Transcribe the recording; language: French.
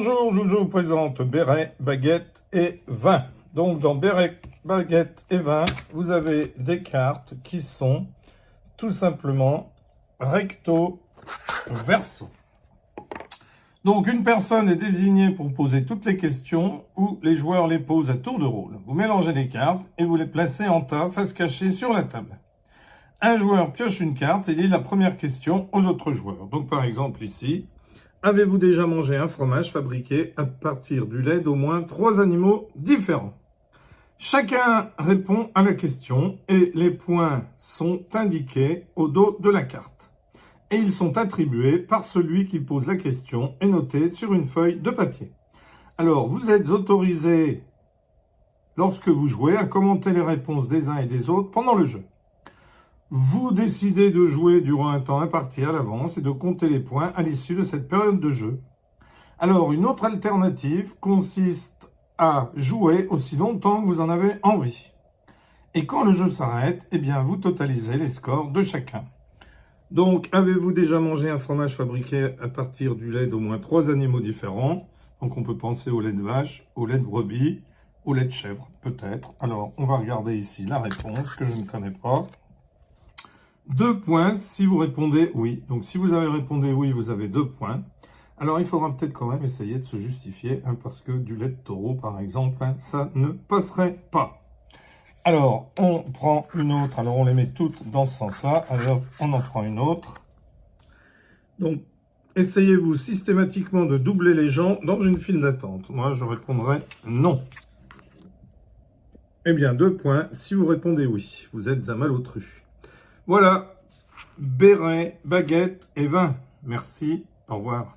Bonjour, je vous présente béret, baguette et vin. Donc dans béret, baguette et vin, vous avez des cartes qui sont tout simplement recto verso. Donc une personne est désignée pour poser toutes les questions ou les joueurs les posent à tour de rôle. Vous mélangez les cartes et vous les placez en tas, face cachée sur la table. Un joueur pioche une carte et lit la première question aux autres joueurs. Donc par exemple ici, avez-vous déjà mangé un fromage fabriqué à partir du lait d'au moins 3 animaux différents? Chacun répond à la question et les points sont indiqués au dos de la carte. Et ils sont attribués par celui qui pose la question et notés sur une feuille de papier. Alors, vous êtes autorisé, lorsque vous jouez, à commenter les réponses des uns et des autres pendant le jeu. Vous décidez de jouer durant un temps imparti à l'avance et de compter les points à l'issue de cette période de jeu. Alors, une autre alternative consiste à jouer aussi longtemps que vous en avez envie. Et quand le jeu s'arrête, eh bien, vous totalisez les scores de chacun. Donc, avez-vous déjà mangé un fromage fabriqué à partir du lait d'au moins 3 animaux différents? Donc, on peut penser au lait de vache, au lait de brebis, au lait de chèvre, peut-être. Alors, on va regarder ici la réponse que je ne connais pas. 2 points si vous répondez oui. Donc, si vous avez répondu oui, vous avez 2 points. Alors, il faudra peut-être quand même essayer de se justifier, parce que du lait de taureau, par exemple, ça ne passerait pas. Alors, on prend une autre. Alors, on les met toutes dans ce sens-là. Alors, on en prend une autre. Donc, essayez-vous systématiquement de doubler les gens dans une file d'attente. Moi, je répondrai non. Eh bien, 2 points si vous répondez oui. Vous êtes un malotru. Voilà, béret, baguette et vin. Merci, au revoir.